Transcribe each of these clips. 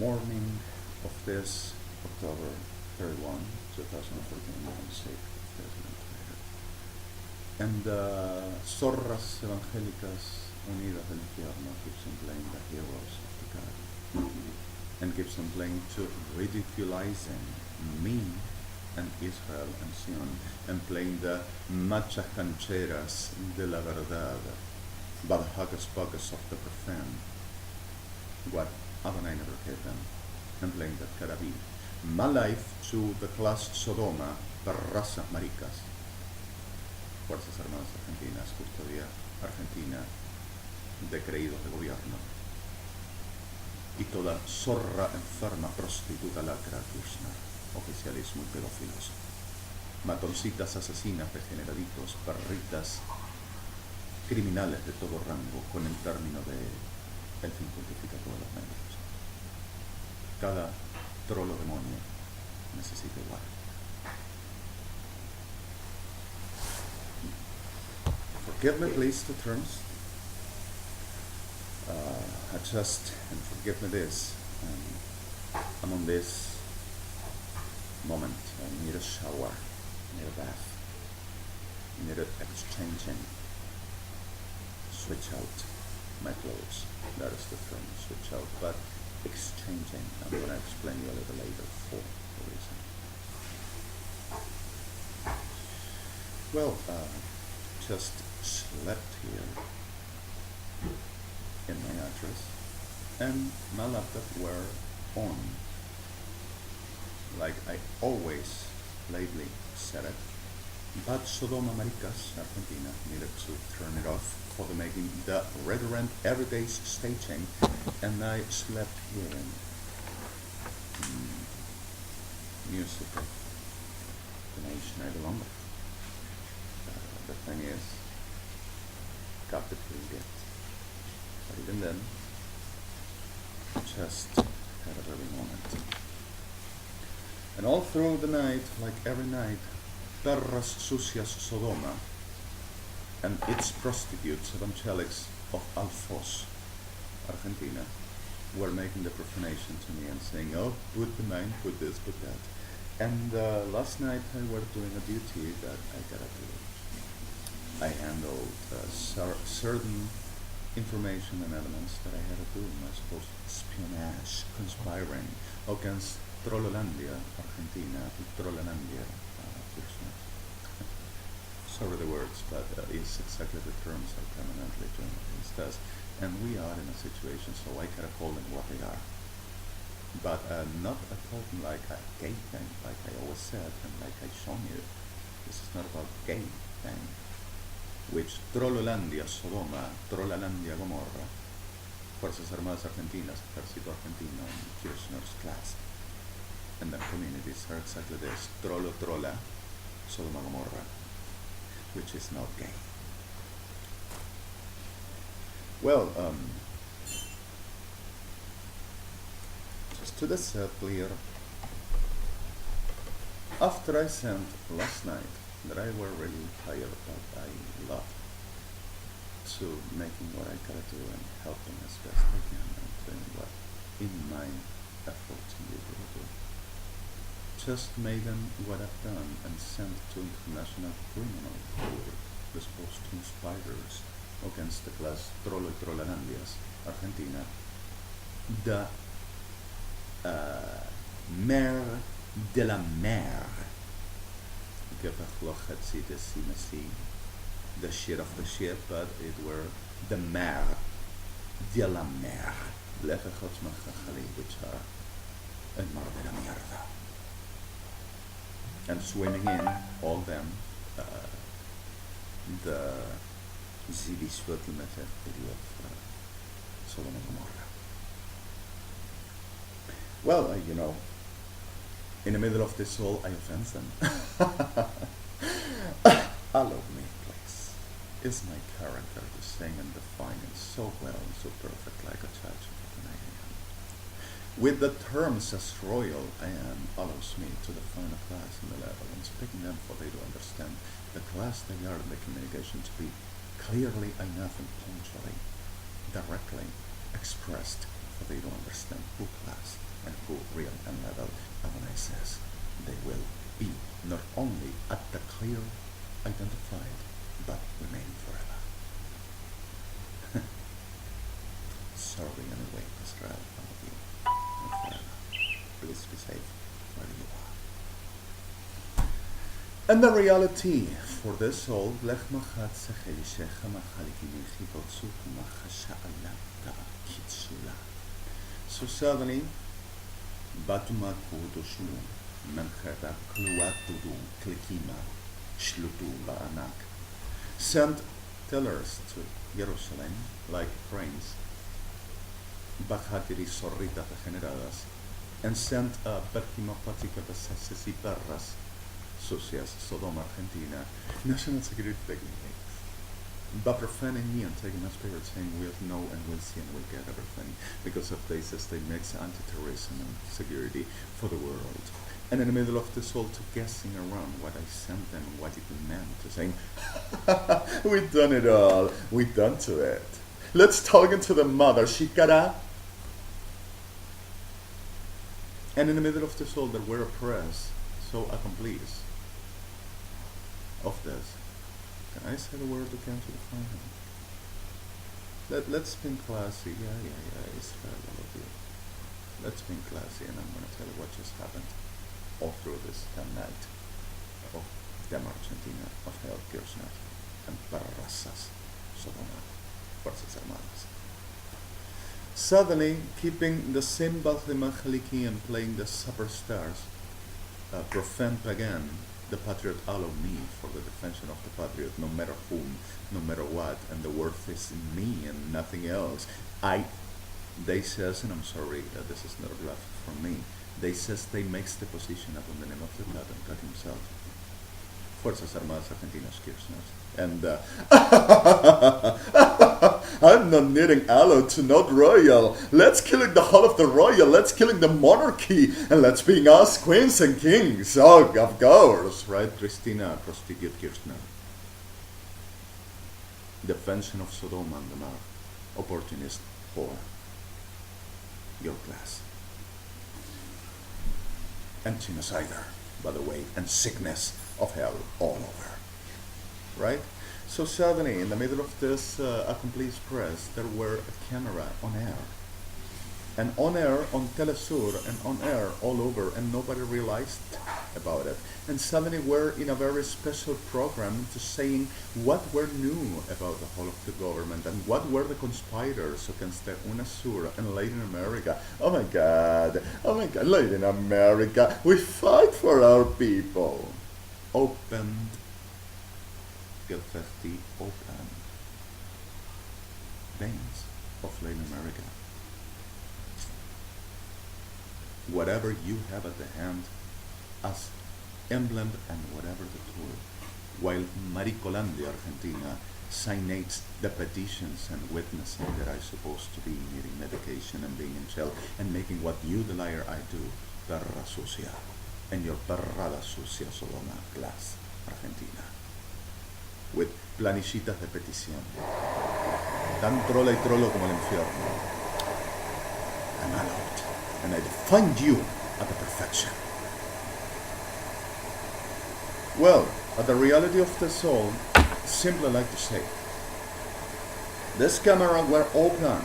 morning of this October 31, 2014, I'm sick of this later. And Zorras Evangélicas Unidas del Infierno keeps on playing the heroes of the God, and keeps on playing to ridiculizing me and Israel and Sion, and playing the machas cancheras de la verdad, but hocus pocus of the profane, what Adonai never gave them, and playing the Karabi. My life to the class Sodoma, raza maricas, Fuerzas Armadas Argentinas, Custodia Argentina, de creídos de gobierno, y toda zorra enferma prostituta lacra Krishna, oficialismo y pedófilos, matoncitas asesinas, degeneraditos, perritas, criminales de todo rango, con el término de el fin justifica todos los medios. Cada trolo demonio necesita igual. Forgive me please the terms. And forgive me this. I'm on this moment. I need a shower, I need a bath, I need exchanging, switch out my clothes. That is the term, switch out. But exchanging, I'm going to explain you a little later for the reason. Well, just slept here in my address, and my laptop were on, like I always lately said it, but Sodoma Maricas, Argentina, needed to turn it off for the making the reverent everyday staging, and I slept here in music of the nation I belong to. The thing is, got the free gift. But even then, just had a very moment. And all through the night, like every night, perras sucias Sodoma and its prostitutes, evangelics of Alfoz, Argentina, were making the profanation to me and saying, oh, put the MAING, put this, put that. And last night I was doing a duty that I gotta do. I handled certain information and elements that I had to do. I suppose espionage, conspiring against Trollolandia, Argentina, Trollolandia, sorry the words, but it's exactly the terms are permanently journalist does. And we are in a situation, so I gotta call them what they are. But not a token like a gay thing, like I always said, and like I shown you. This is not about gay thing. Which Trollolandia, Sodoma, Trollolandia, Gomorra, Fuerzas Armadas Argentinas, Ejército Argentino, and Kirchner's class, and the communities are exactly this: Trollo, Trolla, Sodoma, Gomorra, which is not gay. Well, just to the set clear, after I sent last night that I were really tired, but I love to making what I gotta do and helping as best I can and doing what in my effort to be able to do. Just made them what I've done and sent to International Criminal Court the supposed conspirators against the class Trollo y Trollandias, Argentina, the mayor de la mer, the shit of the shit, but it were the mayor de la mer, which are el mar de la mierda, and swimming in all them the Zidis Vötelmete of Sodom and Gomorrah. Well, you know, in the middle of this all, I offend them. Allow me, please. Is my character to sing and define it so well and so perfect like a judge of an alien? With the terms as royal I am, allows me to define a class and the level, and speaking them for they to understand the class they are in the communication to be clearly enough and punctually, directly expressed for they don't understand who class and who real and level. And when I says they will be not only at the clear identified, but remain forever. Sorry anyway, Israel, all of you, and forever. Please be safe where you are. And the reality for this soul, so suddenly, Batuma Kudushu, Mancheta, Kluatudu, Klikima, Shlutu, Baanak, sent tellers to Jerusalem like cranes, Bajatiri Sorrita Degeneradas, and sent Berkimapatica Besasesi Perras, sucias, Sodoma, Argentina, national security techniques, but profaning me and taking my spirit, saying we'll know and we'll see and we'll get everything, because of this they mix anti-terrorism and security for the world. And in the middle of this all to guessing around what I sent them and what it meant, to saying, we've done it all, we've done to it. Let's talk into the mother, Shikara. And in the middle of this all there were a press so accomplished of this. Can I say the word again to define him? Let's be classy. Yeah, it's fair, all of you. Let's be classy, and I'm going to tell you what just happened all through this night of Dem Argentina, of Hell, Kirchner, and Barrasas, Sodoma, Fuerzas Armadas. Suddenly, keeping the symbol of the Machaliki and playing the superstars, profane pagan, the patriot allow me for the defense of the patriot, no matter whom, no matter what, and the worth is in me and nothing else. They says, and I'm sorry, this is not a bluff from me, they says they makes the position up in the name of the God and God himself. Fuerzas Armadas Argentinas, Kirchner. And I'm not needing allo to not royal. Let's killing the whole of the royal. Let's killing the monarchy. And let's being us queens and kings. Oh, of course. Right, Christina, prostitute Kirchner. Defension of Sodoma and Gomorrah. Opportunist for your class. And genocider, by the way, and sickness of hell all over. Right? So suddenly, in the middle of this accomplished press, there were a camera on air. And on air, on Telesur, and on air all over, and nobody realized about it. And suddenly we're in a very special program to saying what were new about the whole of the government, and what were the conspirators against the UNASUR and Latin America. Oh my God, Latin America, we fight for our people. Opened, Gefechte open veins of Latin America. Whatever you have at the hand as emblem and whatever the tool, while Maricolandia, Argentina, signates the petitions and witnessing that I'm supposed to be needing medication and being in jail and making what you, the liar, I do, perra sucia, and your perrada sucia Sodoma class, Argentina, with planillitas de petición, tan trola y trolo como el infierno. I'm allowed, and I define you at the perfection. Well, at the reality of the soul, simply like to say, this camera were open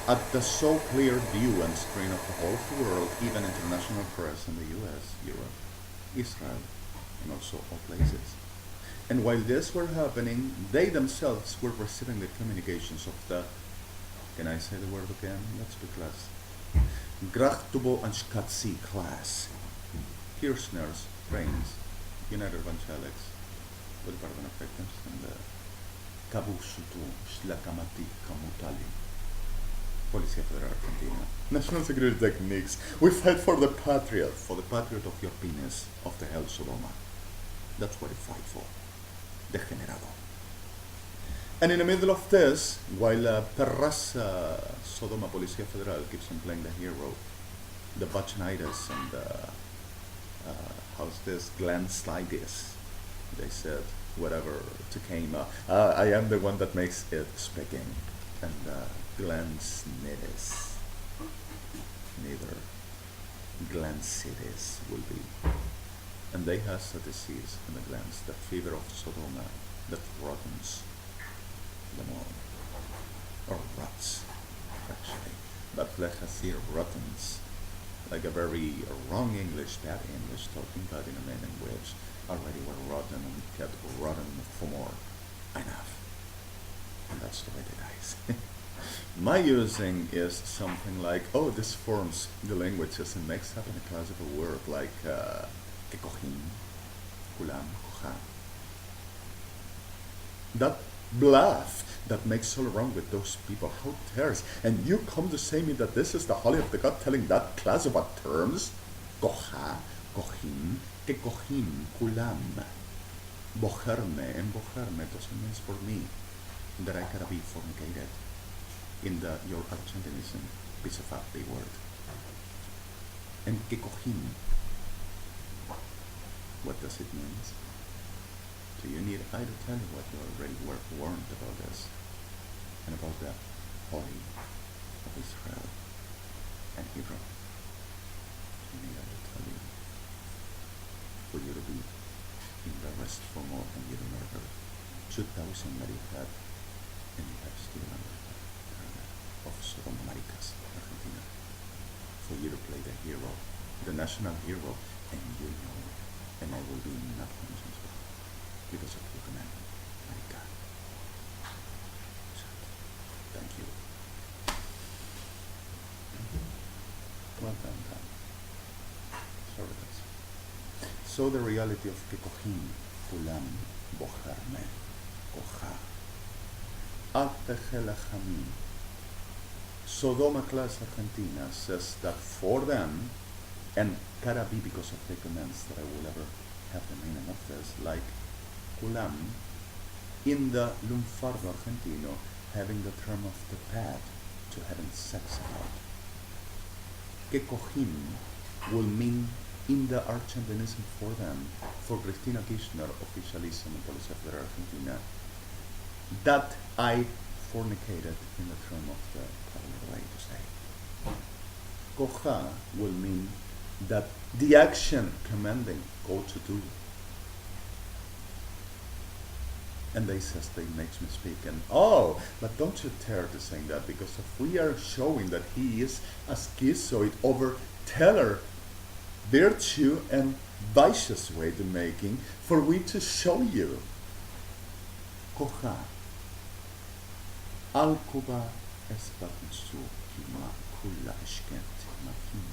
at the so clear view and screen of the whole of the world, even international press in the US, Europe, Israel, and also all places. And while this were happening, they themselves were receiving the communications of the, can I say the word again? Let's be class. Grachtubo and Shkatsi class. Kirchner's brains, United Evangelics, with pardon of victims, and the Kabusutu, Shlakamati, Kamutali, Policía Federal Argentina. National Security Techniques. We fight for the patriot of your penis, of the hell Sodoma. That's what we fight for. Degenerado. And in the middle of this, while Terraza Sodoma Policía Federal keeps on playing the hero, the Bachanitis and how's this, Glanslidis, they said, whatever to came, I am the one that makes it speaking. and glans nedes, neither glansides will be. And they has a disease in the glands, the fever of Sodoma, that rottens them all, or rots, actually. But let's say rottens, like a very wrong English, bad English, talking about in a main language, already were rotten and kept rotten for more. Enough. And that's the way it dies. My using is something like, oh, this forms the languages and makes up in a classical word like kekohin, kulam, koha. That bluff that makes all wrong with those people. How dares? And you come to say me that this is the holy of the God telling that class of what terms? Koha, kohim, kekohim, kulam. Boherme, and boherme doesn't mean for me that I gotta be fornicated in your Argentinism piece of ugly word. And kekohim, what does it mean? Do you need I to tell you what you already were warned about this and about the holy of Israel and Hebrew? Do you need I to tell you for you to be in the rest for more than you murder 2,000 that you had and you have still under of Sodoma Maricas, Argentina, for you to play the hero, the national hero, and you know, and I will be not conscious because of your command, Marica. Thank you. Well done, Dan. Sorry, guys. So the reality of Kekohim, Kulam, Boharme, Koha, AZKEL YAMAZ. Sodoma class Argentina says that for them, and gotta be because of the comments that I will ever have the meaning of this, like Kulam, in the Lunfardo Argentino, having the term of the pad to having sex about. Kekohim will mean in the Argentinism for them, for Cristina Kirchner, Officialism and Policy of Argentina, that I fornicated in the term of the popular way to say. Koha will mean that the action commanding go to do. And they says they makes me speak and oh, but don't you dare to say that, because if we are showing that he is a schizoid over teller virtue and vicious way to making for we to show you. Koha Al-Kuba Esbatsu Kima Kula Eshkent Makin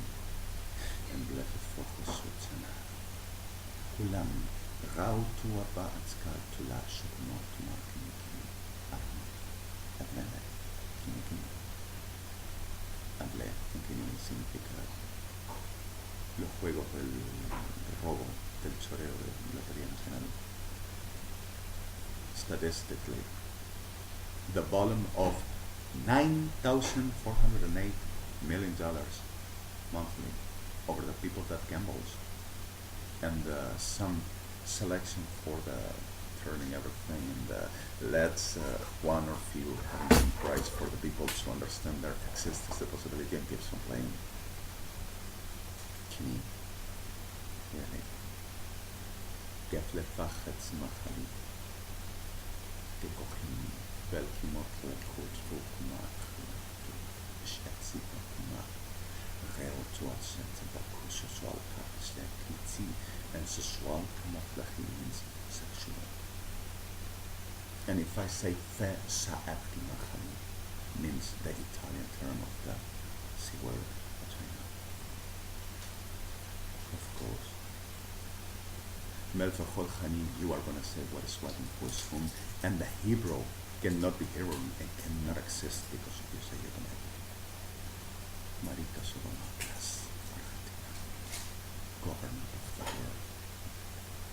and Blessed for Hosutana Kulam Rautu Abba Atskal Tula Shukmot Markin Admele Kinikin Adle Kinikin significa los juegos del robo, del choreo de la Lotería Nacional. Statistically, the volume of $9,408 million monthly over the people that gambles, and some selection for the turning everything, and let's one or few having some price for the people to understand there exists the possibility and keep some playing. Kini, really, Gefle Fachetz Machali, Kekochim, Velkimot Lekut Vukumach, Shetzikumach, Reo Tuatset, Bakusha Swalka, Stekitzi, and Seswalka Maflachi means sexual. And if I say Fe Sa'ati Machali, means the Italian term of the C word, vagina. Of course. Melfachol Chanim, you are going to say what is what in Pusfum, and the Hebrew cannot be heroin and cannot exist because of you say you're going to Marica Sodoma class Argentina, government of the world,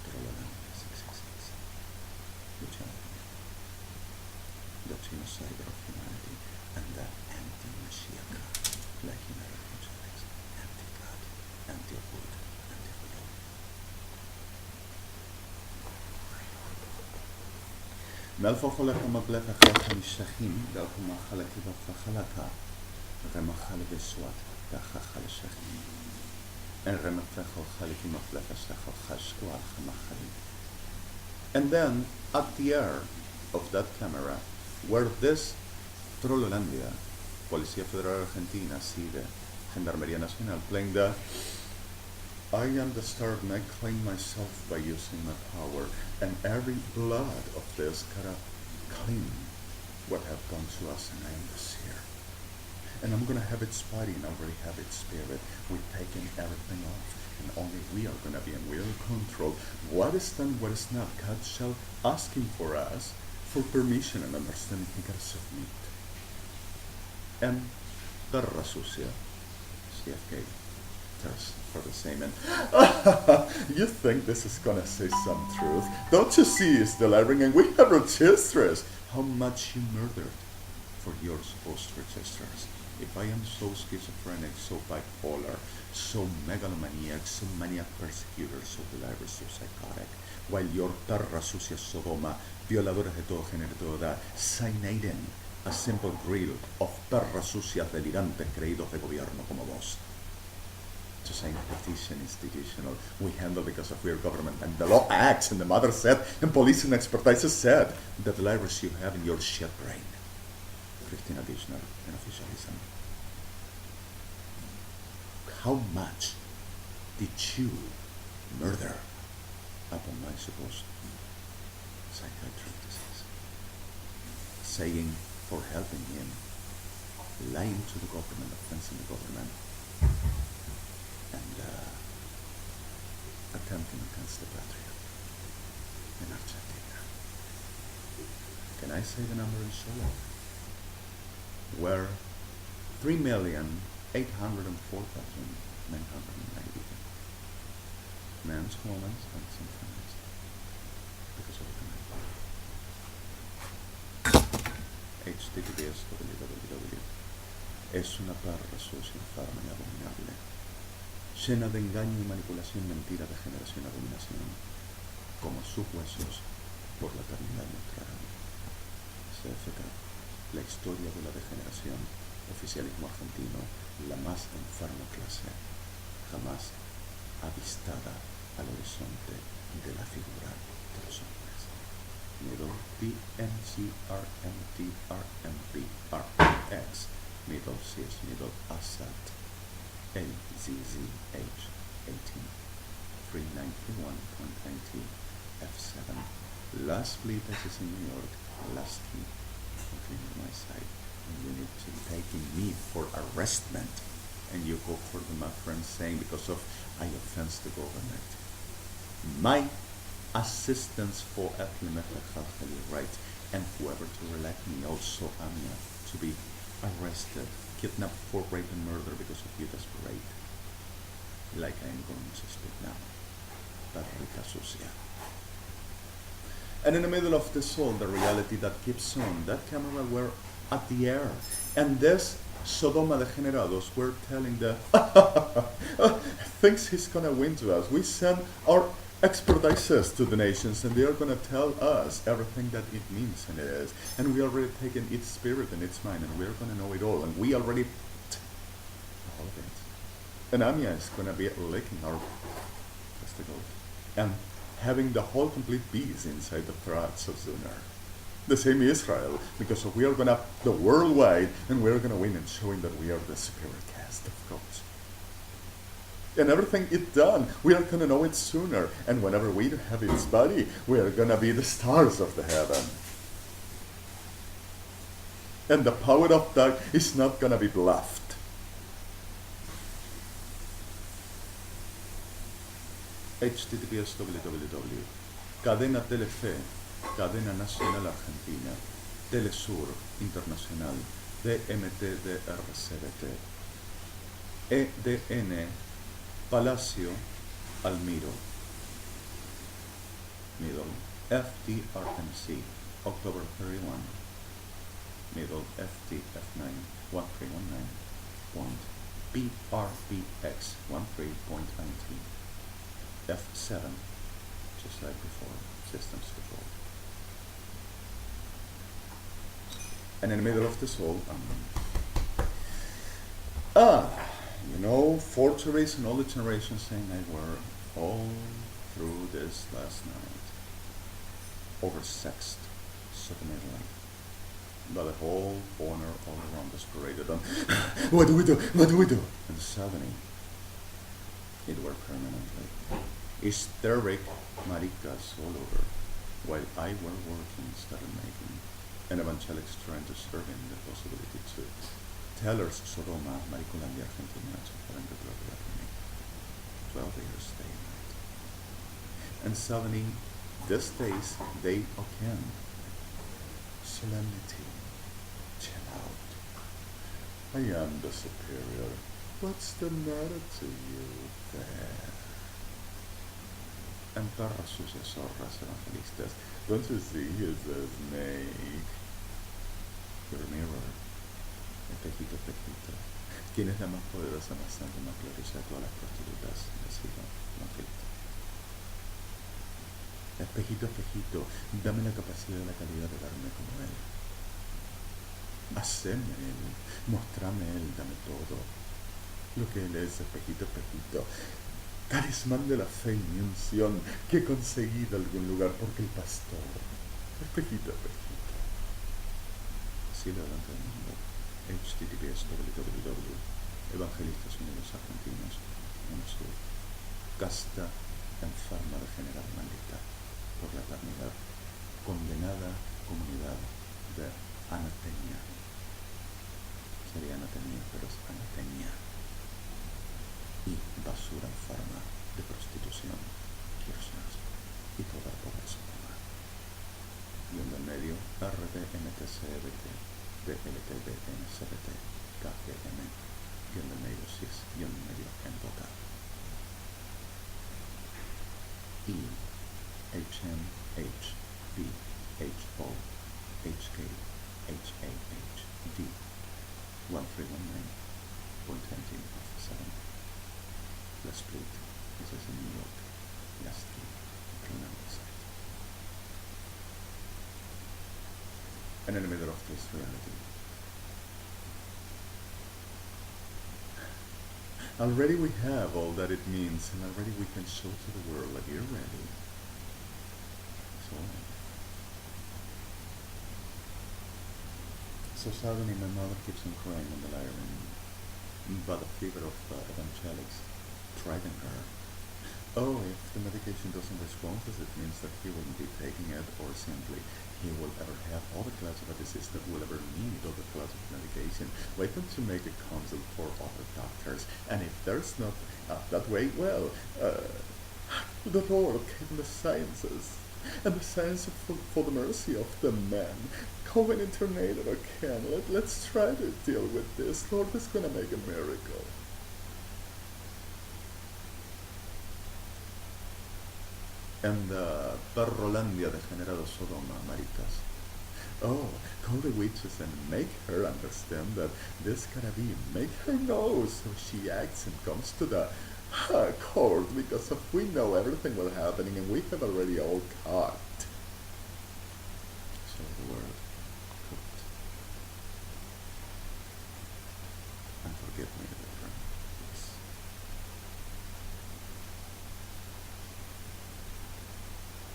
Trololanda 666, the genocide of humanity, and the anti-Mashiach, like United Nations, anti-God, anti-Wood, anti-Wood. Melfo Holeka Maglefa Khalakani Shahim, Dalkuma Halakiba Fakhalaka, Remahalik Swat, Dahal Shahim, and Remafeho Halikima Flefestachal Hashkwa Hamahali. And then at the air of that camera, where this Trololandia, Policía Federal Argentina, CIDE, Gendarmería Nacional, playing the I am the star and I claim myself by using my power, and every blood of this gotta clean what have done to us, and I am the seer. And I'm gonna have its body and already have its spirit. We're taking everything off, and only we are gonna be in real control. What is done, what is not, God shall asking for us for permission and understanding. He gotta submit. And Terra Sucia, CFK, test for the same. And you think this is gonna say some truth? Don't you see it's delivering? And we have registers. How much you murdered for your supposed registers? If I am so schizophrenic, so bipolar, so megalomaniac, so maniac persecutor, so delirious, so psychotic, while your Terra Sucia Sodoma, violadores de todo género, todo edad, cyaniding a simple grill of Terra Sucias delirantes creídos de gobierno como vos. To say petition institutional, we handle because of your government, and the law acts, and the mother said, and police and expertise said, the virus you have in your shit brain. 15 additional and officialism. How much did you murder upon my supposed psychiatric disease? Saying for helping him, lying to the government, offensing the government, and attempting against the patriot in Argentina. Can I say the number in short? Where 3,804,990 men, women, and some families because of the HTTPS www. Es una parra sucia, enferma y abominable, llena de engaño y manipulación, mentira, degeneración, abominación, como sus huesos por la eternidad mostrarán. CFK, la historia de la degeneración, oficialismo argentino, la más enferma clase, jamás avistada al horizonte de la figura de los hombres. Middle DNCRMTRMPRX, middle CS, middle ASAT, AZZH 18 391.90 F7. Last BLYTT is in New York, last key. On my side, and you need to taking me for arrestment, and you go for the, my friend saying because of I offense the government. My assistance for Ethnic right, and whoever to elect me also Amia to be arrested, kidnapped for rape and murder because of you desperate, like I am going to speak now. Barrica sucia. And in the middle of this all, the reality that keeps on, that camera were at the air. And this Sodoma degenerados were telling the thinks he's gonna win to us. We send our expertises to the nations, and they are gonna tell us everything that it means and it is. And we already taken its spirit and its mind, and we're gonna know it all. And we already all of it. And Amia is gonna be licking our testicles. And having the whole complete beast inside the throat so sooner. The same Israel, because we are gonna the worldwide, and we're gonna win and showing that we are the superior caste of gods. And everything it done, we are gonna know it sooner. And whenever we have its body, we are gonna be the stars of the heaven. And the power of that is not gonna be bluffed. HTTPS www. Cadena Telefe, Cadena Nacional Argentina, Telesur Internacional, DMTDRCBT, EDN, Palacio Almiro, Middle, FDRMC, October 31, Middle, FTF9, 1319, Point, BRBX, 13.19. F7, just like before, systems control. And in the middle of this all, you know, forgeries and all the generations saying I were all through this last night, oversexed, submittingly, by the whole corner all around us paraded on, what do we do, what do we do? And suddenly, it were permanently, hysteric maricas all over, while I were working, started making, and evangelics trying to serve in the possibility to tellers Sodoma, Mariculandia, Argentina, so foreign to 12 years stay night. And suddenly, these days, they again, solemnity, chill out. I am the superior. What's the matter to you there? And perras sucias, zorras, evangelistas, don't you see he's a snake? Your mirror, espejito, espejito. ¿Quién es la más poderosa, más santa, más gloriosa de todas las prostitutas del siglo? Cristo. Espejito, espejito, dame la capacidad y la calidad de darme como él. Haceme él, mostrame él, dame todo. Lo que él es, espejito, espejito. Talismán de la fe y mi unción que he conseguido algún lugar porque el pastor, espejito, espejito. Así lo adelante el mundo. https://www. Evangelistas Unidos Argentinos, en su casta enferma de general maldita por la eternidad, condenada comunidad de anatemia. Sería anatemia, pero es anatemia. Y basura enferma de prostitución, kirchnerismo y toda por la SODOMA. Y en el medio, RDMTCBT, BLTT, KGM, y en el medio CIS, y en el medio en boca. E, HM, H, B, H, O, HK, HAH, D, 1319.20 Let's BLYTT. This is in New York. Last week, CRINE site. And in the middle of this reality, already we have all that it means, and already we can show to the world that you're ready. So suddenly my mother keeps on crying and delirium, but the fever of evangelics driving her. Oh, if the medication doesn't respond, it means that he wouldn't be taking it, or simply he will ever have all the class of a disease that will ever need all the class of medication. Why don't you make a consult for other doctors? And if there's not that way, well, the Lord gave the sciences, and the science for the mercy of the man. Come and internate it again. Let's try to deal with this. Lord is going to make a miracle. And Perrolandia degenerado Sodoma, maricas. Oh, call the witches and make her understand that this gotta be, make her know, so she acts and comes to the court, because if we know everything will happening and we have already all caught. So the word cooked. And forgive me the term, please.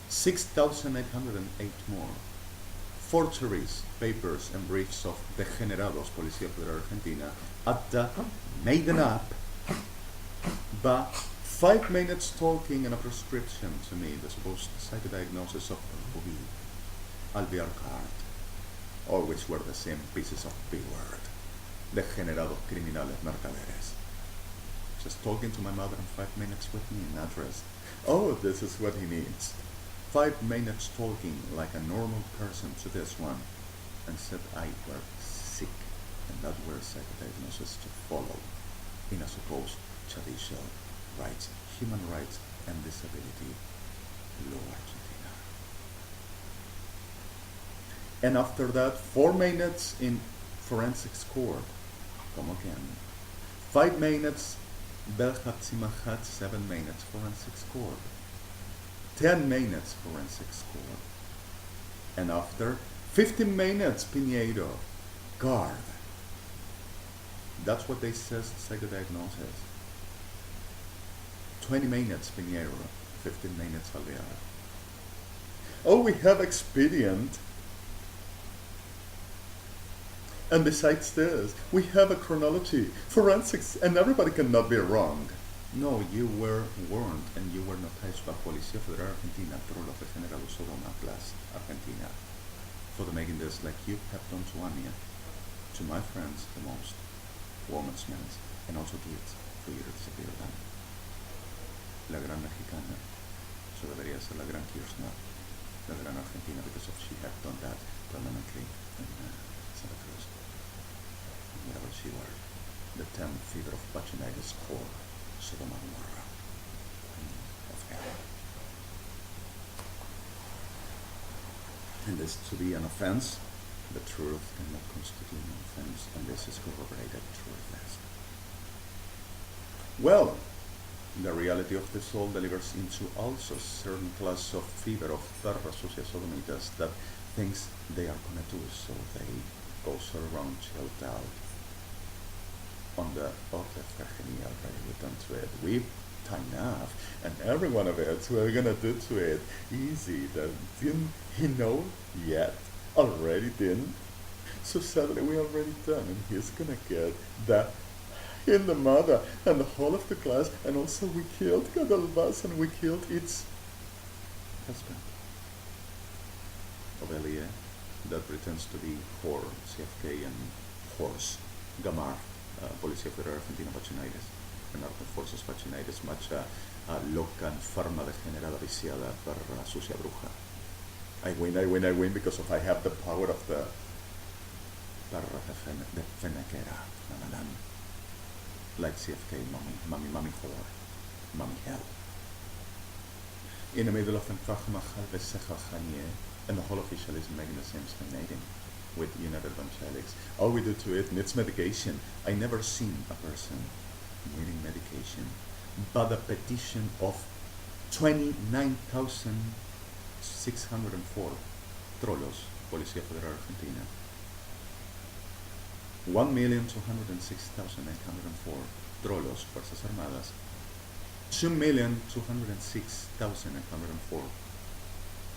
6,808 more forgeries, papers, and briefs of degenerados, Policía Federal Argentina, at the made up, but 5 minutes talking and a prescription to me, the supposed psychodiagnosis of alvear card, always were the same pieces of B-word, degenerados, criminales, mercaderes. Just talking to my mother in 5 minutes with me in address. Oh, this is what he needs. 5 minutes talking like a normal person to this one, and said I were sick, and that were psychodiagnosis to follow in a supposed judicial rights, human rights, and disability law Argentina. And after that, 4 minutes in forensics court. Come again. 5 minutes, Belhat Simahat, 7 minutes forensics court. 10 minutes forensics court. And after 15 minutes Piñeiro, guard. That's what they says psychodiagnosis. 20 minutes Pinheiro, 15 minutes Alvear. Oh, we have expedient. And besides this, we have a chronology, forensics, and everybody cannot be wrong. No, you were warned and you were noticed by Policía Federal Argentina through los DEGENERATIONS SODOMA plus Argentina for the making this like you have done to Anya, to my friends the most, women's men, and also kids, for you to disappear them. La gran mexicana, so debería ser la gran Kirchner, la gran Argentina, because of she had done that permanently in Santa Cruz. Wherever she were, the 10th fever of vaginitis core, Sodoma Gomorra, of hell. And this to be an offense, the truth cannot constitute an offense, and this is corroborated truth. Well, the reality of the soul delivers into also certain class of fever of perra sucia sodomitas that thinks they are gonna do, so they go around chilled out on the OFFICILAISM already we've done to it. We've time off, and every one of it we're gonna do to it easy. That didn't he know yet? Already didn't. So suddenly we already done, and he's gonna get that in the mother and the whole of the class, and also we killed Gadalbas and we killed its husband. Ovelia, that pretends to be whore, CFK, and horse, Gamar, Policía Federal Argentina vaginitis, and Armed Forces vaginitis, much loca, enferma, degenerada, viciada, perra, sucia, bruja. I win because of I have the power of the perra de fenequera, nananan. Like CFK, mommy whore, mommy hell. In the middle of and the whole officialism making the same stagnating with United Evangelics. All we do to it needs medication. I never seen a person needing medication, but a petition of 29,604 trolos, Policía Federal Argentina. 1,206,804 trolos, Fuerzas Armadas. 2,206,804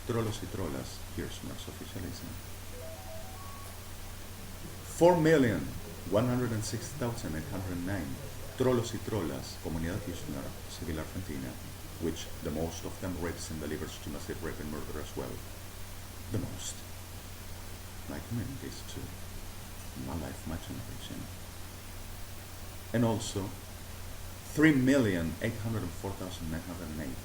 trolos y trolas, Kirchner's officialism. 4,106,809 trolos y trolas, Comunidad Kirchner, Civil Argentina, which the most of them rapes and delivers to massive rape and murder as well. The most. My communities too. My life, my generation. And also 3,804,908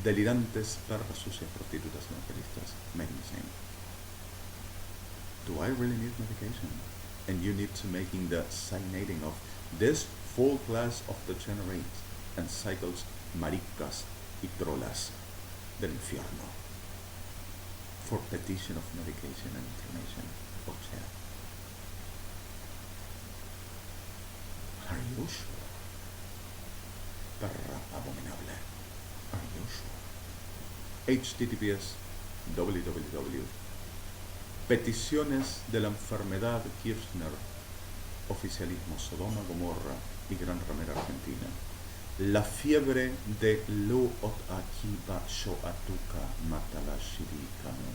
delirantes, perras sucias, prostitutas, evangelistas, making the same. Do I really need medication? And you need to making the signating of this full class of degenerates and cycles, maricas y trolas del infierno for petition of medication and information for chat. Are you sure? Perra abominable. Are you sure? https://www. Peticiones de la enfermedad Kirchner, oficialismo Sodoma, Gomorra y Gran Ramera Argentina. La fiebre de lo akiba shoatuka matala shirikano.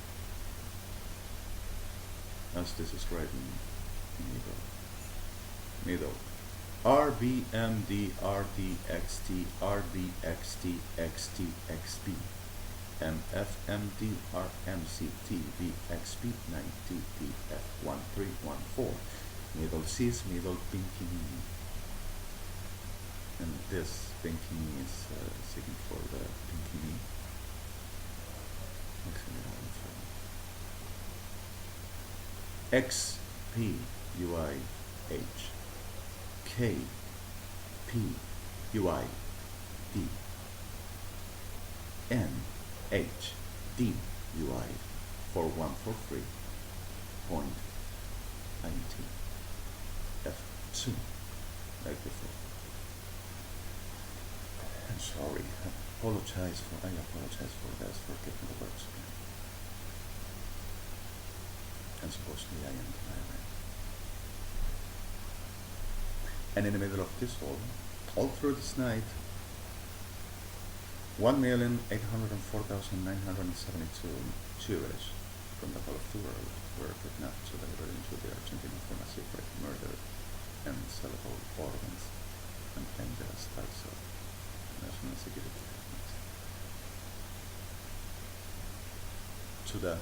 As this is described in middle. RBMD RDXT RBXT XTXB MFMD RMCT VXP 9TTF1314 middle Cs middle Pinkini. And this Pinkini is seeking for the Pinkini. XPUIH KPUID NHDUI 4143.90 F2 like before. I'm sorry. I apologize for this, for getting the words again. And supposedly I am tired. And in the middle of this all through this night, 1,804,972 Jewish from the whole of the world were kidnapped to delivered into the Argentina for massive rape, murder, and sellable organs, and claimed as types of national security threats. To the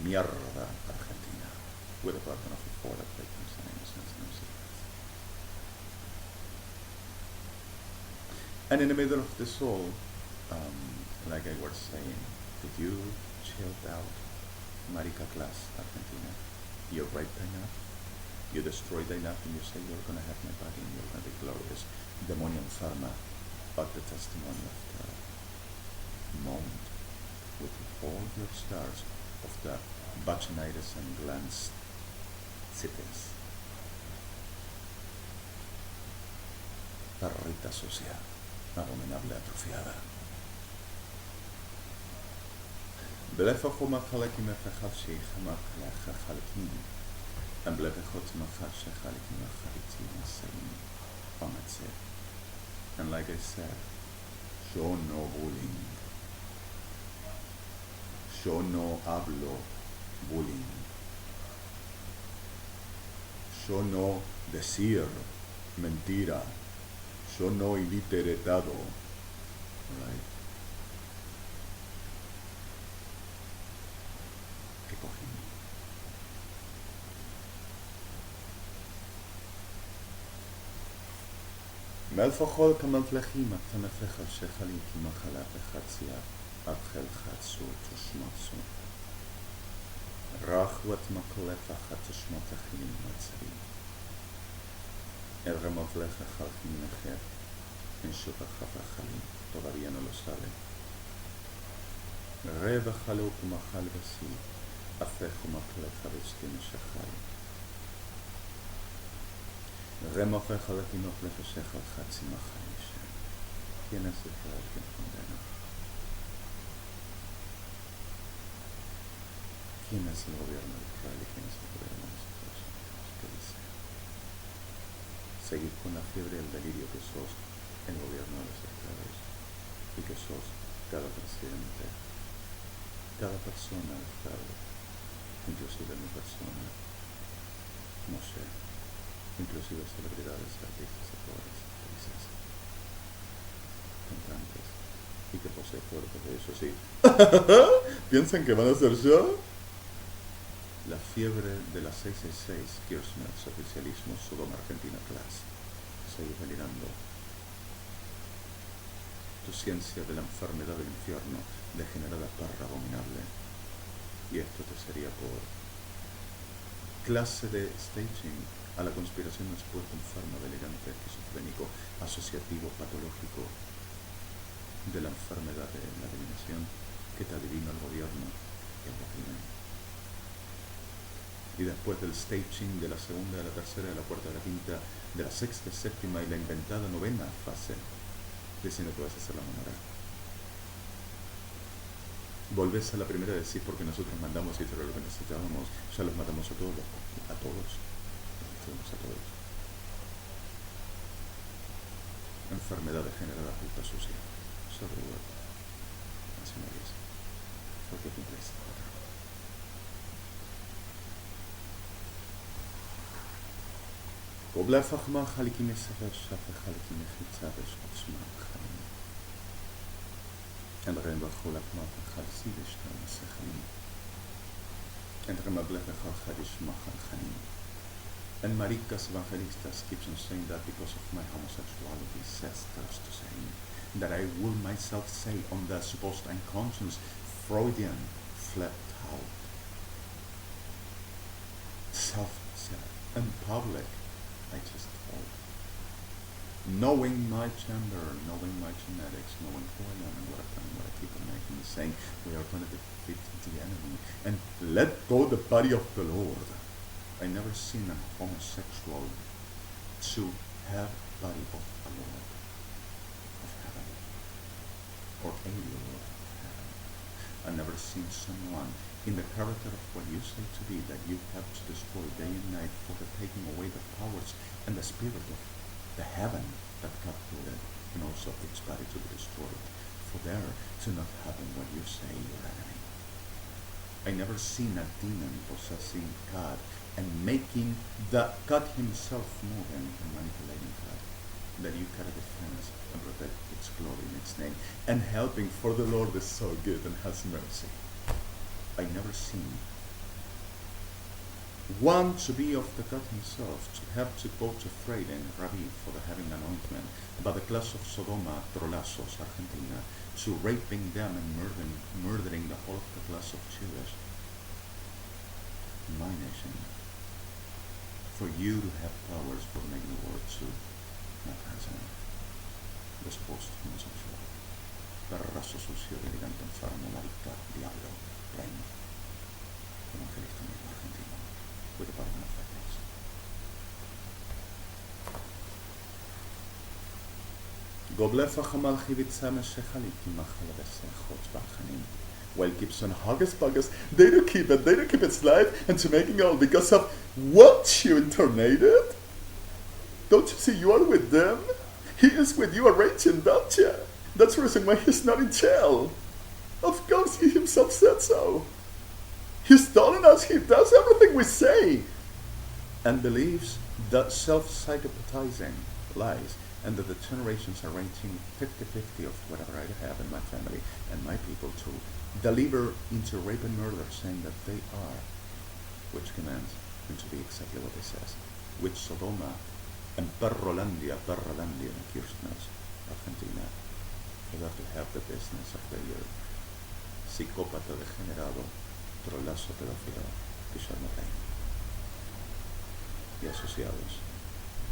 mierda Argentina, with a burden of reported victims and innocence no secrets. And in the middle of this all, like I was saying, did you chilled out Marica class Argentina? You raped enough, you destroyed enough, and you say you're gonna have my body and you're gonna be glorious. Demonium pharma, but the testimony of the moment with all your stars of the vaginitis and glands cities. Perrita sucia, abominable atrofiada. بلفخو مخلكي مفخلشي خمك لخلكين أم بلفخو تمخلشي خلكي مخلكي مسين أمتسي. And like I said, yo no bullying, yo no hablo bullying, yo no decir mentira, yo no iliteretado, right? מלפחול כמלפלחים, תנפחל שחלי כמחלה בחצייה, אבחל חצו תשמצו. רחוות מקלפה חתשמת החיים מצרים. רמבלך חלקים נחר, en su חפחלים, todavía no lo sabe. רבע חלו כמחל בסי, הפך ומקלפה בסתים שחל. Remove Jalapino Flecha Hatsima Hanisha. ¿Quién es Israel que condena? ¿Quién es el gobierno de Israel y quién es el gobierno de Estados Unidos? ¿Qué dice? Seguir con la fiebre y el delirio que sos el gobierno de los estados y que sos cada presidente, cada persona del estado, inclusive mi persona, no sé. Inclusive celebridades, artistas, actores, actrices, cantantes, y que posee cuerpo de eso sí. ¿Piensan que van a ser yo? La fiebre de las 666, Kirchner's oficialismo, Sodoma Argentina Class. Sigue delirando. Tu ciencia de la enfermedad del infierno, degenerada perra abominable. Y esto te sería por clase de staging a la conspiración expuesta enferma, delirante, esquizofrénico, asociativo, patológico de la enfermedad de la adivinación que te adivina el gobierno y el régimen. Y después del staging de la segunda, de la tercera, de la cuarta, de la quinta, de la sexta, séptima y la inventada novena fase, diciendo que vas a hacer la monarca. Volvés a la primera de sí porque nosotros mandamos y lo que necesitábamos, ya los matamos a todos, a todos. A todos. Enfermedad degenerada, puta sucia. Sobre word. Así me dice. Porque es inglés. قبل فخما خالكي مسافر شافر خالكي مخيطة بشكتشما خالي الغين بخولك ما تخالسي بشتا مسخني الغين بلغ خالخالش ما خالخني. And Maricas Evangelistas keeps on saying that because of my homosexuality, says thus to saying that I will myself say on the supposed unconscious Freudian flipped out self-said in public. I just told, knowing my gender, knowing my genetics, knowing who I am and what I've done and what I keep on making, saying we are going to defeat the enemy and let go the body of the Lord. I never seen a homosexual to have body of a Lord of heaven or a Lord of heaven. I never seen someone in the character of what you say to be that you have to destroy day and night for the taking away the powers and the spirit of the heaven that God created, and also its body to be destroyed, for there to not happen what you say, your enemy. I never seen a demon possessing God and making the God himself moving and manipulating God, that you gotta defend and protect its glory in its name, and helping, for the Lord is so good and has mercy. I never seen one to be of the God himself, to have to go to trade in Rabbi for the having anointment, by the class of Sodoma, Argentina, to raping them and murdering the whole of the class of Jewish, my nation, for you to have powers for making war to my president, the supposed homosexual, the raso sucio, delirante, enfermo, marica, diablo, reino, evangelista argentino, with the bottom of that news. Goblefa Hamal Hivitsama Shechaliki Machalabese Hotzbachanim. Well, Gibson Huggus Buggus, they do keep its life and to making all because of what you incarnated? Don't you see you are with them? He is with you arranging, don't you? That's the reason why he's not in jail. Of course, he himself said so. He's telling us he does everything we say and believes that self-psychopathizing lies and that the generations are ranging 50-50 of whatever I have in my family and my people to deliver into rape and murder, saying that they are, which commands him to be exactly what he says, which Sodoma and Perrolandia, and Kirchner's Argentina, they have to have the business of the year. Psicópata degenerado, trolazo pedófilo, Guillermo Reino. Y asociados.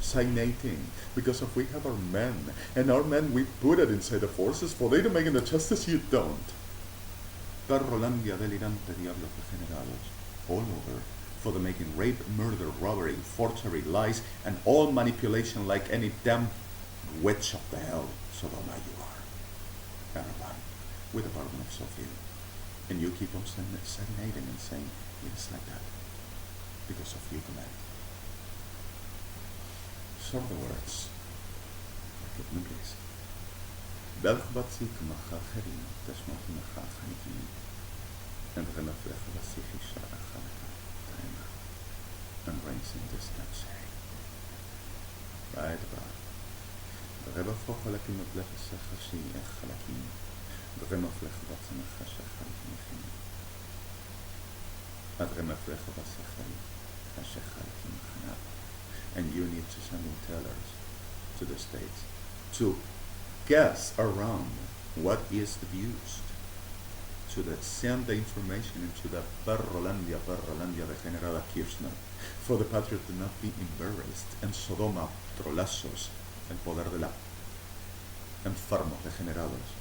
Sign 18, because if we have our men, and our men we put it inside the forces, for they to make the justice, you don't. Perrolandia delirante diablos degenerados, all over, for the making rape, murder, robbery, forgery, lies, and all manipulation like any damn witch of the hell, Sodoma you are. Everyone, with the pardon of so few. And you keep on stagnating and saying, it is like that, because of you command. So the words, like it English. Belgebatzik machacherim, teshmoti machachanikim, and remaflech vasich isharachanaka, taima, and reigns in this say. Right about. The Rebbe for Chalakim of Lechasachashi Echalakim, the Remaflech Vatzamachashachalikim, Ad Remaflech Vatzachalikim, and you need to send in tellers to the states to guess around what is abused, to send the information into the Perrolandia degenerada Kirchner, for the patriot to not be embarrassed, and Sodoma, trolazos, el poder de la enfermos degenerados,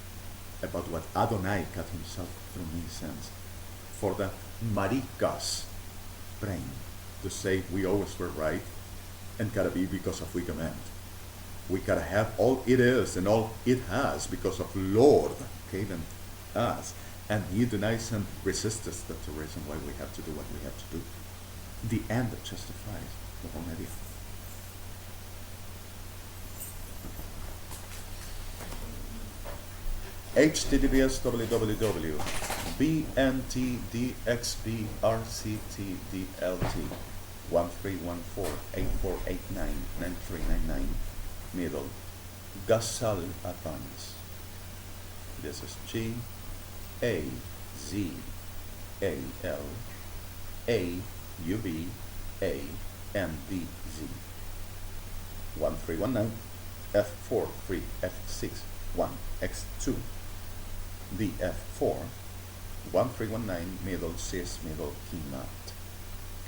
about what Adonai got himself through me sends, for the maricas praying to say we always were right, and gotta be because of we command. We gotta have all it is and all it has because of Lord gave them us, and he denies and resists us. That's the reason why we have to do what we have to do. The end that justifies the whole media. https www.bntdxbrctdlt 1314-8489-9399 middle Gasal Advance. This is GAZALAUBANDZ 1319 F43 F61 X2 DF4 1319 middle cis middle keymat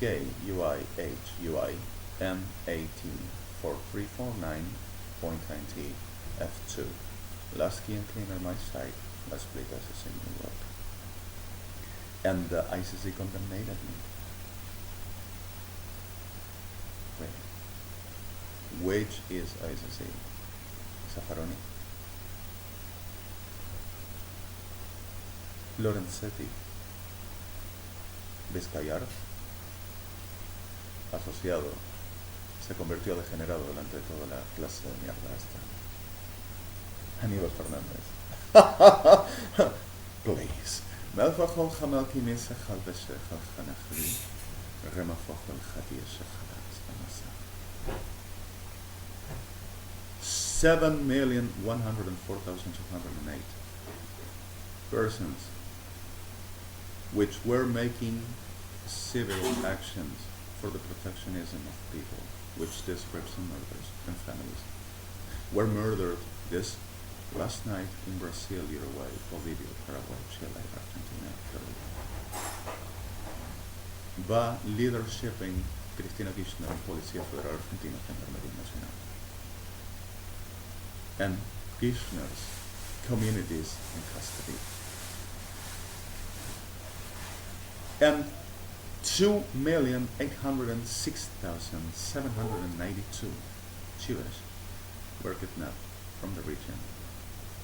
KUIHUI M18 4349.90 F2. Last key and cleaner my site. Let's split as a single work. And the ICC condemned me. Wait. Which is ICC? Zaffaroni. Lorenzetti. Vizcayar. Asociado. se convirtió degenerado delante de toda la clase de mierda esta. Aníbal Fernández. Please. ملفخ الخمال كيميسة خلب الشيخ الخنخري رمفخ الخدي الشيخ الخنخري 7,104,208 persons which were making civil actions for the protectionism of people, which describes some murders and families, were murdered this last night in Brazil, Uruguay, Bolivia, Paraguay, Chile, Argentina, Peru. Va leadershiping Cristina Kirchner, Policía Federal Argentina, Gendarmería Nacional. And Kirchner's communities in custody. And 2,806,792 Chileans were kidnapped from the region,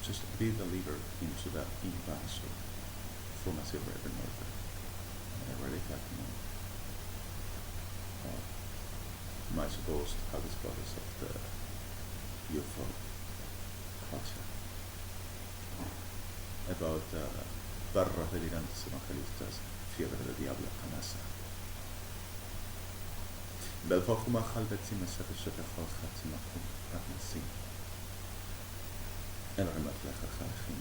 just be delivered into the invasion for massive rape and murder. I really got to know my supposed Alice bodies of the UFO culture. About barras delirantes evangelistas, fiebre de diablo canasa. بالفخمة خلبت سمسة الشبه خلخت سمكم رمسي. العمر لك خالخين.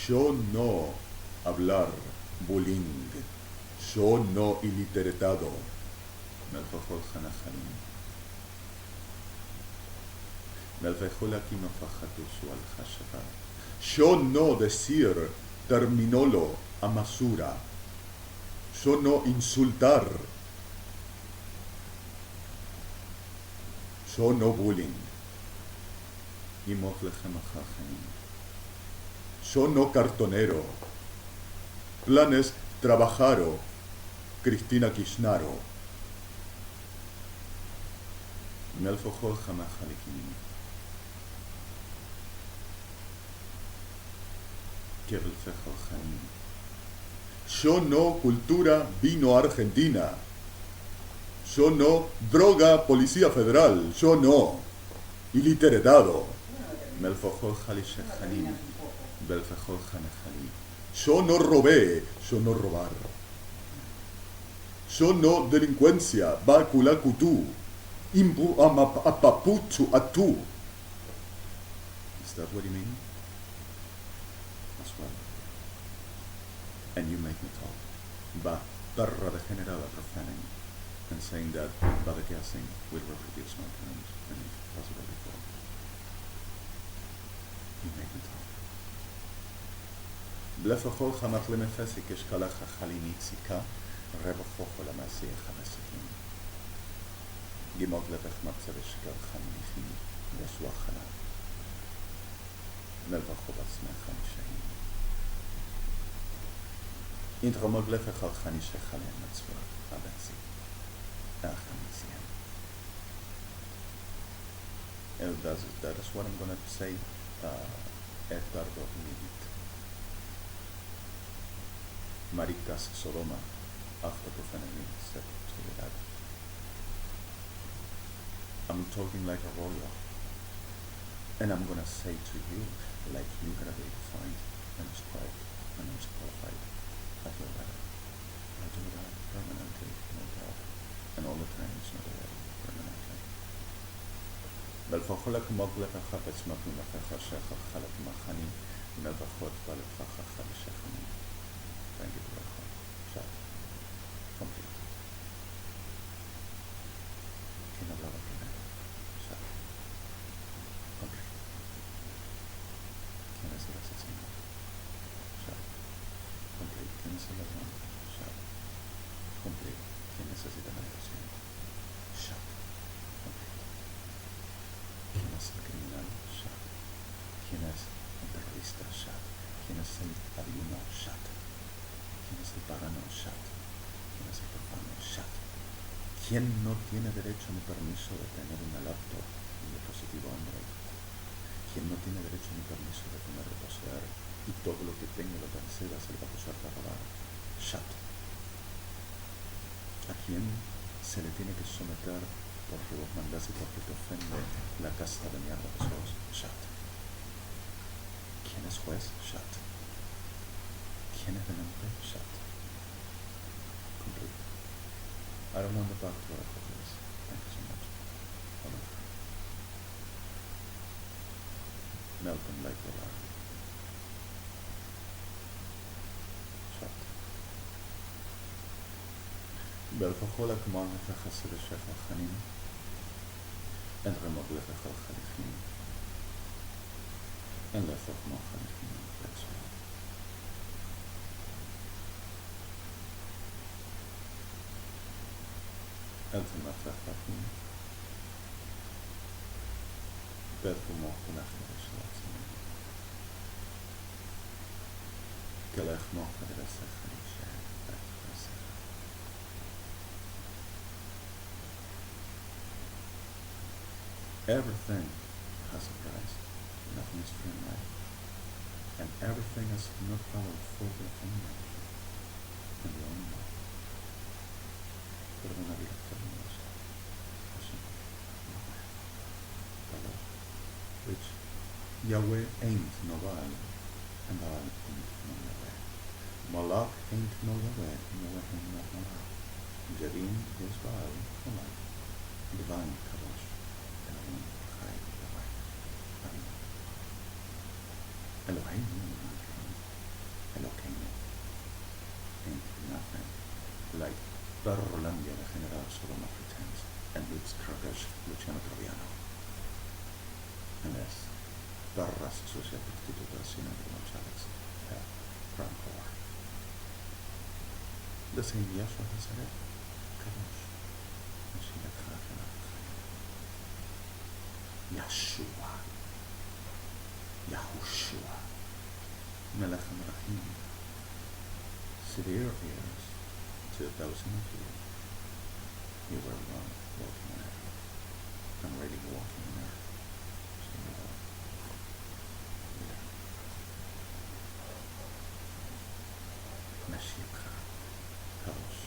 Yo no hablar bullying. Yo no iliteretado. ملفخول خنخين. ملفخولا كيما فخدو سوال خشبا. Yo no decir terminolo amasura. Yo no insultar. Yo no bullying. Y yo no cartonero. Planes trabajaro. Cristina Kirchnero. Melfojol jamajalikin. Kevelfejol jaim. Yo no cultura vino Argentina. Yo no droga Policía Federal. Yo no iliteretado. Melfojol jalishejanim. Belfejol janejali. Yo no robé. Yo no robar. Yo no delincuencia. Bacula cutu. Imbu apapuchu atu. Is that what you mean? As well. And you make me talk. Barra degenerada profaning. And saying that bad guessing will reproduce my terms and if possible before. You make me talk. Blefachol Hamatlim Fesik Ishkalacha Halinitsika, Rebochocho Lamasi Hamasikim. Gimok Levech Matsevishka Hamichim, Yaswachana. Melvachobas Mechanishahim. Intromog Levechal Hanishachalem Matswa, Abensi. And that is what I'm going to say. Edgardo Limit. Maricas Sodoma, after profanity, said to that. I'm talking like a royal. And I'm going to say to you, like you're going to be defined and described and disqualified. I feel that. I do that permanently, no doubt. And all the time it's not already permanently. بالفخلك مغلق خفت مكن فخ شيخ خلق مخني نبخت بالفخ خل شيخني. Thank you very much. Shut. Complete. ¿Quién hablaba primero? Shut. Complete. ¿Quién es el asesino? Shut. Complete. ¿Quién es el ladrón? Shut. Complete. ¿Quién necesita meditación? Shut. Complete. ¿Quién es el criminal? Shut. ¿Quién es el terrorista? Shut. ¿Quién es el adivino? Shut. ¿Quién es el pagano? Shut. ¿Quién es el profano? Shut. ¿Quién no tiene derecho ni permiso de tener una laptop y dispositivo Android? ¿Quién no tiene derecho ni permiso de tener de poseer y todo lo que tenga lo que acceda se le va a acusar de robar? Shut. ¿A quién se le tiene que someter porque vos mandás y porque te ofende la casta de mierda que sos, shut. ¿Quién es juez? Shut. ¿Quién es demente? Shut. Complete. I don't want to talk to her for this. Thank you so much. Hold on. Malcolm like the line. Shut. بالفخولة كمان نفخ الشيخ الخنين أنت غمض لفخ الخليفين أن لا فخ ما خليفين أنت ما تفخين بدكم موقف نخل الشلاطين كلا يخموق مدرسة خليشة Everything has a price. Nothing is free in life. And everything is not powerful for the and we all know. Pero una vida hermosa. Así. Which Yahweh ain't no Baal, and Baal ain't no Yahweh. Malak ain't no Yahweh, Yahweh ain't no Malak. Jadim is Baal, Malak. Divine Kadosh. Elohim ain't nothing like Berlandia de General SODOMA pretends and its Krakesh Luciano Troviano. Unless Barras Associated Titulación de Buenos Aires Crime Court. The same Yahshua has said it. Kadosh. Yeshua, Yahushua, Melech HaMelachim, severe ears to those in the field. You were walking on earth, and really walking on earth. So you are there. Meshikha, Kadosh,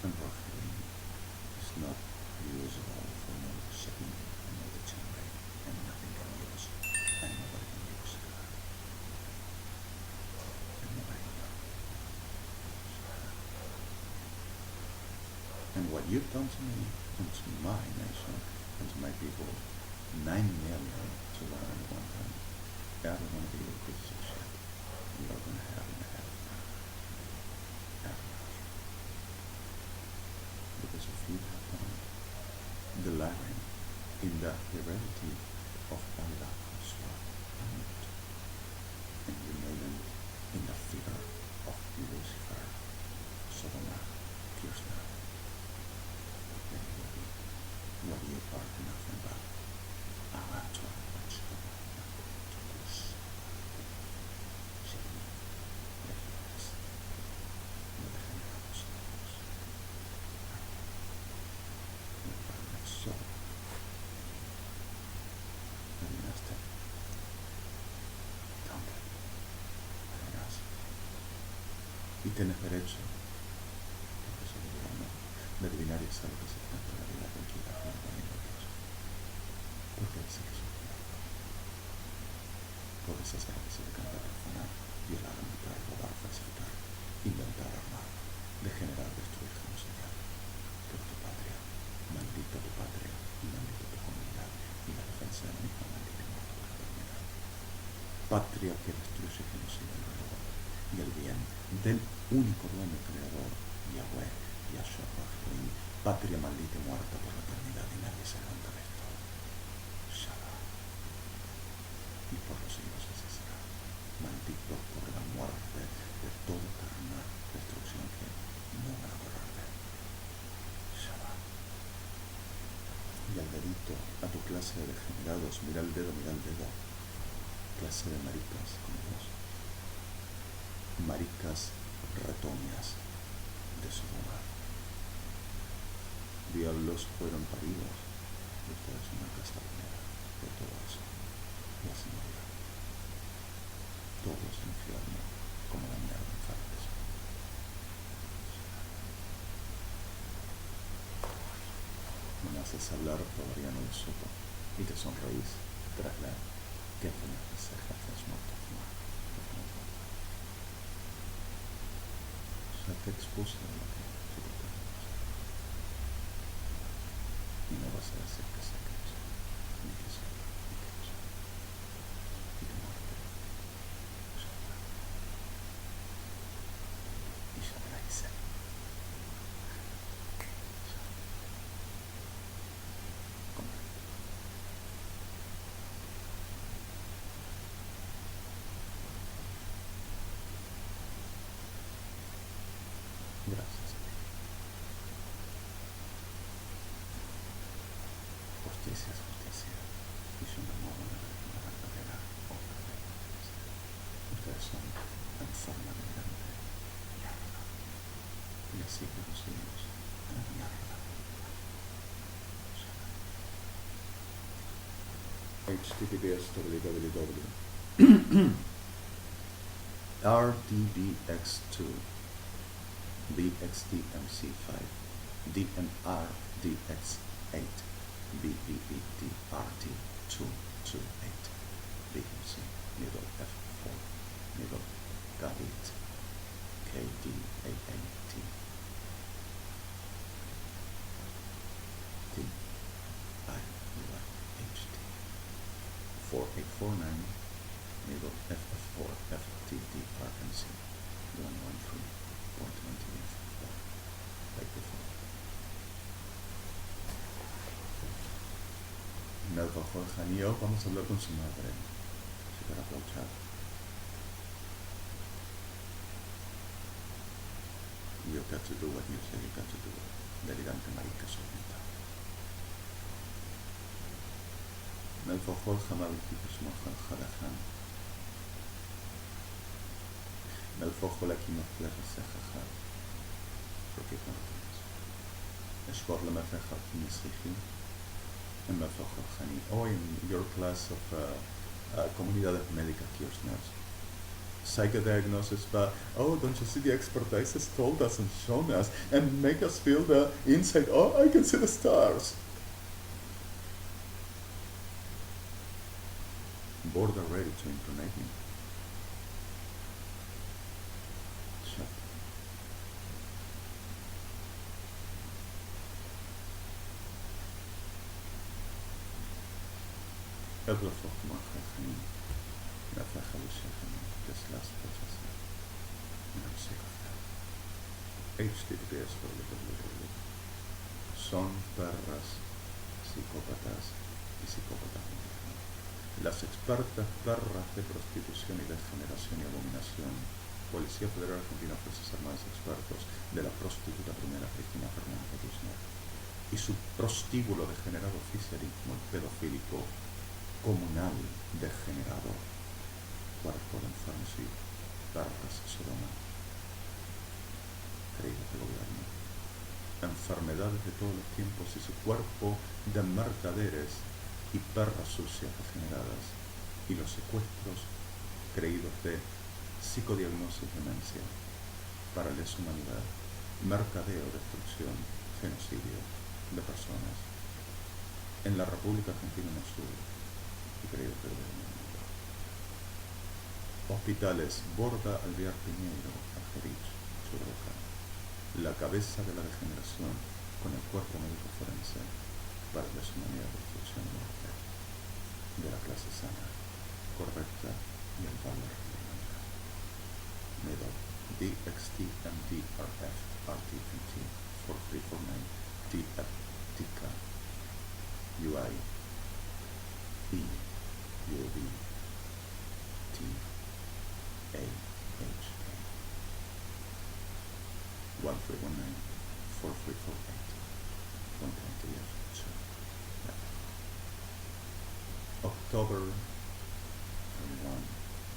and Rachel is not usable for no second. And nothing can use, and nobody can use it. And nobody knows. And what you've done to me, and to my nation, and to my people, 9 million to learn at one time, every one of you pieces of shit you are going to have in the head of now. Because if you have done the lying in the heredity of Allah and you made them in the figure of Lucifer, Sodoma, Kirsta, then you will be what you are nothing but amateur y tienes derecho, porque soy soberano, de adivinar y saber que se trata de la vida tranquila con el camino de Dios. Porque él sí que es un cuidado. Porque se sabe que se decanta profanar, violar, matar, robar, falsificar, inventar, armar, degenerar, destruir, genocidiar. Pero tu patria, maldita tu patria, y maldita tu comunidad, y la defensa de la misma maldita y muerta por la eternidad. Patria que destruye, genocida y roba. Y el bien del único dueño creador, Yahweh, Yahshua, patria maldita y muerta por la eternidad, y nadie se levanta de esto. Shabbat. Y por los siglos así será. Maldito por la muerte de toda carnal destrucción que no van a borrar de él. Shabbat. Y al dedito, a tu clase de degenerados, mira el dedo, clase de maricas como vos. Maricas retoñas de Sodoma. Diablos fueron paridos y ustedes son una casa primera de todo eso. Y así morirán. Todo es infierno como la mierda en Fártes. haces hablar todavía no lo supo y te sonreís tras la que las cejas desmontas. Ya te expuse de lo que tú te puedes y no vas a decir que sé que es, ni que soy, ni que soy, y te muerte, ya está, y ya te la hice, ya, comprendo. Gracias a ti. Justicia es justicia, y yo no muevo la verdadera obra de la justicia. Ustedes son enferma de grande mierda, y así que nos seguimos en la mierda. https://www RDBX2 BXDMC5 DNRDX8 BBBDRT228 BMC middle F4 middle GABIT KDAAT TIUIHT 4849 middle FF4 FTDRNC 113.28 like before. Melva Jorge y yo vamos a hablar con su madre. Se para aprovechar. You got to do what you say you got to do. Delirante marica solita. Melva Jorge Maliki Kushmohan Khalahan. Melva Jorge Mafleja Sejaha. Porque no tienes. Eshkor lama fecha Nisrihi. And Melva Jorge. Oh, in your class of Comunidades Médicas Cures Nurse. Psychodiagnosis, but oh, don't you see the expertise has told us and shown us and make us feel the insight, oh, I can see the stars. Board are ready to impregnate me. Shut. Every fuck my head. This last process, and I'm sick of that. https://www Son perras psicópatas y psicópatas. Las expertas perras de prostitución y degeneración y abominación. Policía Federal Argentina ofrece ser más expertos de la prostituta primera Cristina Fernández de Kirchner y su prostíbulo degenerado oficialismo pedofílico comunal degenerado. Cuerpo de enfermos y perras SODOMA, creídos de gobierno, enfermedades de todos los tiempos y su cuerpo de mercaderes y perras sucias degeneradas, y los secuestros creídos de psicodiagnosis demencia, para lesa humanidad, mercadeo, destrucción, genocidio de personas, en la República Argentina en el sur, y creídos de gobierno. Hospitales Borda, Alvear, Piñeiro, Algerich, Churroca. La cabeza de la degeneración con el cuerpo médico forense para la humanidad, destrucción y muerte de la clase sana, correcta y el valor de la humanidad. Middle DXT MDRF RTNT 4349 DF TK UI E UV T AHA 1319 4348 120F2 October 21,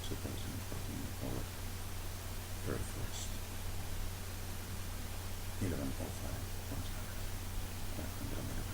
2014 or 31st 11:05 Buenos Aires,